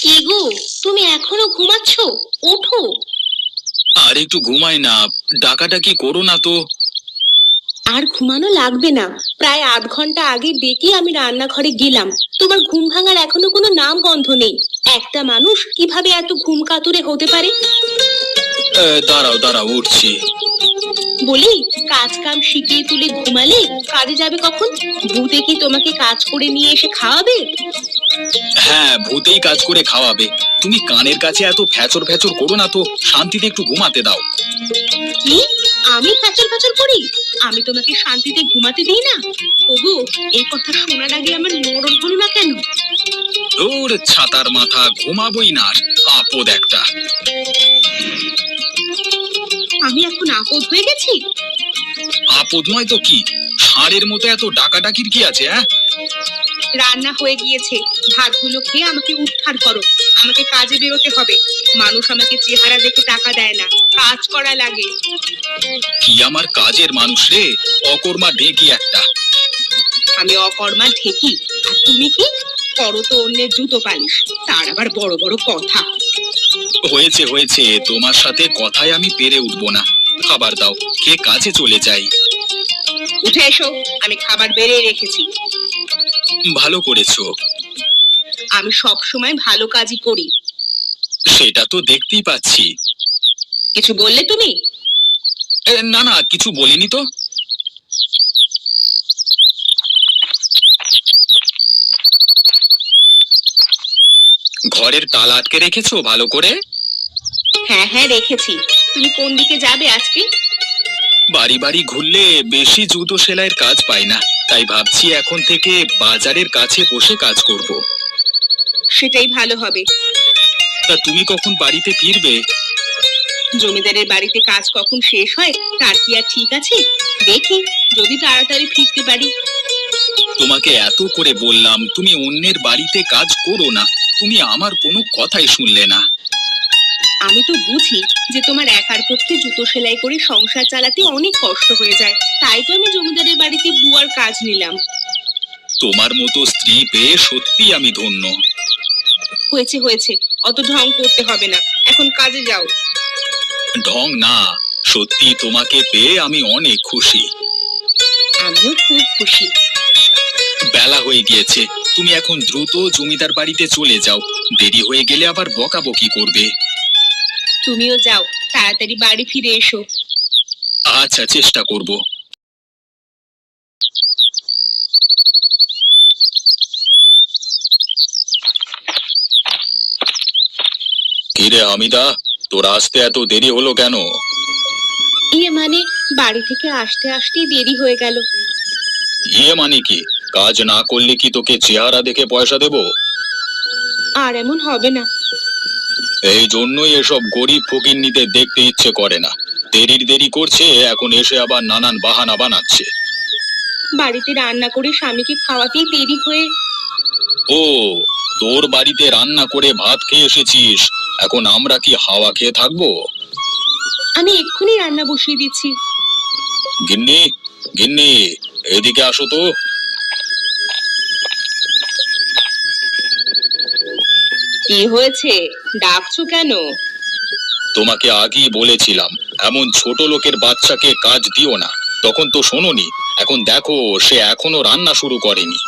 কি গো, তুমি এখনো ঘুমাচ্ছ? ওঠো। আর একটু ঘুমাই না, ডাকাডাকি করো না তো। আর ঘুমানো লাগবে না, প্রায় আধ ঘন্টা আগে ডেকে আমি রান্নাঘরে গেলাম। তোমার ঘুম ভাঙার এখনো কোনো নাম গন্ধ নেই। একটা মানুষ কিভাবে এত ঘুম কাতুরে হতে পারে? দাঁড়াও দাঁড়াও, উঠছি। বলি, কাজ কাম শিখিয়ে তুলে ঘুমালে কাজে যাবে কখন? ভূতে কি তোমাকে কাজ করে নিয়ে এসে খাওয়াবে? হ্যাঁ, ভূতেই কাজ করে খাওয়াবে। তুমি কানের কাছে এত ফ্যাচর ফ্যাচর করো না তো, শান্তিতে একটু ঘুমাতে দাও। কি? আমি ফ্যাচর ফ্যাচর করি? আমি তোমাকে শান্তিতে ঘুমাতে দিই না? ওগো, এই কথা শোনার আগে আমার মরণ হলো না কেন? ওর ছাতার মাথা, ঘুমাবই না। আপদ একটা। আমি এখন আপদ হয়ে গেছি? আপদ নয় তো কি, ষাঁড়ের মতো এত ডাকাডাকির কি আছে? রান্না হয়ে গিয়েছে, ভাতগুলো খেয়ে আমাকে উদ্ধার করো। আমাকে কাজে বেরোতে হবে। মানুষ আমাকে চেহারা দেখে টাকা দেয় না, কাজ করা লাগে। কি আমার কাজের মানুষ রে, অকর্মা ঢেকি একটা। আমি অকর্মা ঢেকি, আর তুমি কি করো? তো অন্যের জুতো পালিশ, তার আবার বড় বড় কথা। হয়েছে হয়েছে, তোমার সাথে কথায় আমি পেরে উঠবো না। খাবার দাও, খেয়ে কাজে চলে যাই। উঠে এসো, আমি খাবার বেড়ে রেখেছি। ভালো করেছো। আমি সব সময় ভালো কাজই করি। সেটা তো দেখতেই পাচ্ছি। কিছু বললে তুমি? না না, কিছু বলিনি তো। ঘরের তালা আটকে রেখেছো ভালো করে? হ্যাঁ হ্যাঁ, রেখেছি। তুমি কোন দিকে যাবে আজকে? বাড়ি বাড়ি ঘুরলে বেশি জুতো সেলাইয়ের কাজ পাই না, তাই ভাবছি এখন থেকে বাজারের কাছে বসে কাজ করব। সেটাই ভালো হবে। তা তুমি কখন বাড়িতে ফিরবে? জমিদারের বাড়িতে কাজ কখন শেষ হয় তার কি আর ঠিক আছে? দেখি, যদি তাড়াতাড়ি ফিরতে পারি। তোমাকে এত করে বললাম তুমি অন্যের বাড়িতে কাজ করো না, তুমি আমার কোনো কথাই শুনলে না। আমি তো বুঝি যে তোমার একার পক্ষে জুতো সেলাই করে সংসার চালাতে অনেক কষ্ট হয়ে যায়, তাই তো আমি জমিদারের বাড়িতে বুয়ার কাজ নিলাম। তোমার মতো স্ত্রী পেয়ে সত্যি আমি ধন্য। হয়েছে হয়েছে, অত ঢং করতে হবে না, এখন কাজে যাও। ঢং না, সত্যি তোমাকে পেয়ে আমি অনেক খুশি। আমিও খুব খুশি। বেলা হয়ে গিয়েছে, তুমি এখন দ্রুত জমিদার বাড়িতে চলে যাও। দেরি হয়ে গেলে আবার বকাবকি করবে। তুমিও যাও, তাড়াতাড়ি বাড়ি ফিরে এসো। আচ্ছা, চেষ্টা করব। কিরে হামিদা, তোর আসতে এত দেরি হলো কেন? মানে বাড়ি থেকে আসতে আসতেই দেরি হয়ে গেল। মানে কি, কাজ না করলে কি তোকে চেহারা দেখে পয়সা দেব? আর এমন হবে না। এই জন্যই এসব গরিব ফকিন্নিদের দেখতে ইচ্ছে করে না। দেরি করছে, এখন এসে আবার নানান বাহানা বানাচ্ছে। বাড়িতে রান্না করে স্বামীকে খাওয়াতেই দেরি হয়ে। ও, তোর বাড়িতে রান্না করে ভাত খেয়ে এসেছিস, এখন আমরা কি হাওয়া খেয়ে থাকবো? আমি এক্ষুনি রান্না বসিয়ে দিচ্ছি। গিন্নি, গিন্নি, এদিকে আসো তো। কি হয়েছে, ডাকছো কেন? তোমাকে আগেই বলেছিলাম এমন ছোট লোকের বাচ্চাকে কাজ দিও না, তখন তো শোনোনি। এখন দেখো, সে এখনো রান্না শুরু করেনি।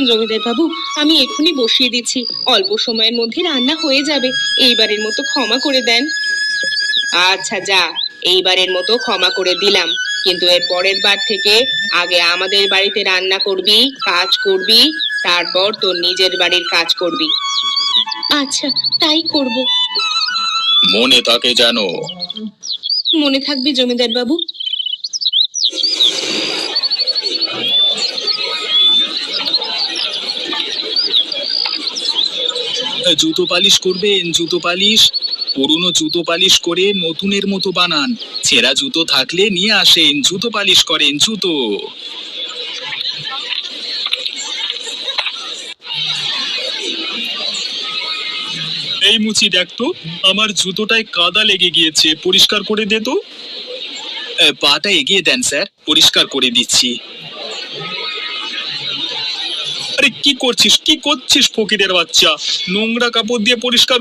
জমিদার বাবু, আমি এক্ষুনি বসিয়ে দিচ্ছি, অল্প সময়ের মধ্যে রান্না হয়ে যাবে। এইবারের মতো ক্ষমা করে দেন। আচ্ছা যা, এইবারের মতো ক্ষমা করে দিলাম, কিন্তু এর পরের বার থেকে আগে আমাদের বাড়িতে রান্না করবি, কাজ করবি, তারপর তোর নিজের বাড়ির কাজ করবি। আচ্ছা, তাই করব। মনে থাকে যেন। মনে থাকবে জমিদার বাবু। জুতো পালিশ করবেন? জুতো পালিশ পুরনো জুতো পালিশ করে নতুনের মতো বানান। ছেঁড়া জুতো থাকলে নিয়ে আসেন, জুতো পালিশ করেন। জুতো এই মুচি, দেখ তো আমার জুতোটায় কাদা লেগে গিয়েছে, পরিষ্কার করে দে তো। পাটা এগিয়ে দেন স্যার, পরিষ্কার করে দিচ্ছি। আরে আরে কি করছিস ফকিরের বাচ্চা? নোংরা কাপড় দিয়ে পরিষ্কার